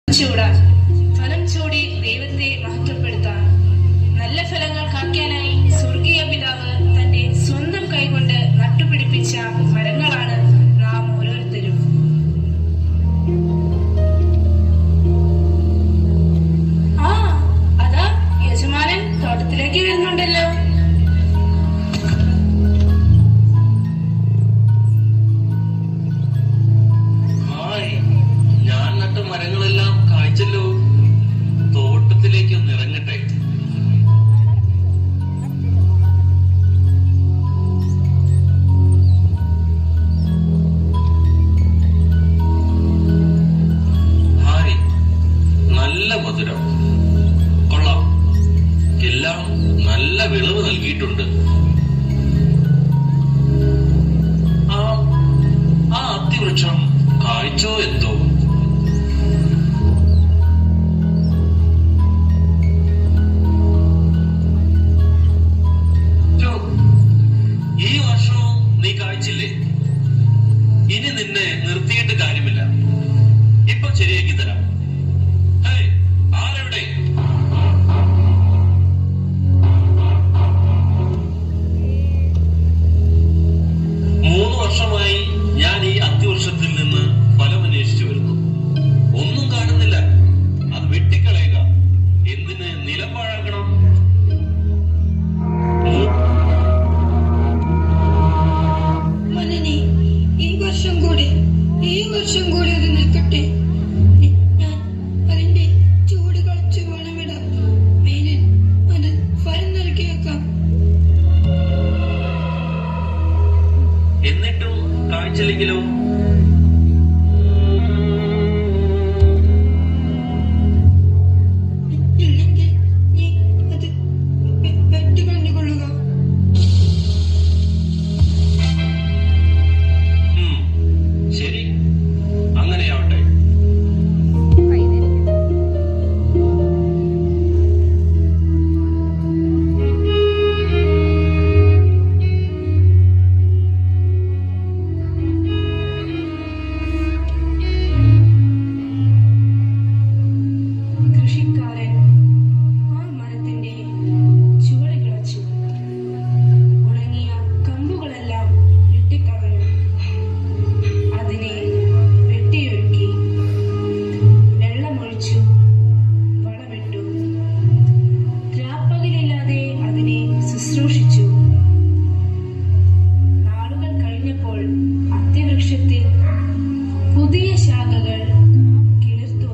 ചൂടാൻ, ഫലം ചൂടി ദൈവത്തെ മഹത്വപ്പെടുത്താൻ, നല്ല ഫലങ്ങൾ കായ്ക്കാനായി സ്വർഗീയ പിതാവ് തന്റെ സ്വന്തം കൈകൊണ്ട് നട്ടുപിടിപ്പിച്ച മരങ്ങളാണ് നാം ഓരോരുത്തരും. ആ അതാ യജമാനൻ തോട്ടത്തിലേക്ക് വരുന്നുണ്ടല്ലോ. മരങ്ങളെല്ലാം കായ്ച്ചല്ലോ. തോട്ടത്തിലേക്ക് ഒന്ന് ഇറങ്ങട്ടെ. ഹായ്, നല്ല മധുരം, കൊള്ളാം. എല്ലാം നല്ല വിളവ് നൽകിയിട്ടുണ്ട്. ആ അത്തിവൃക്ഷം കായ്ച്ചോ എന്തോ. ഈ വർഷവും നീ കായ്ച്ചില്ലേ? ഇനി നിന്നെ നിർത്തിയിട്ട് കാര്യമില്ല. ഇപ്പൊ ശരിയാക്കി തരാം.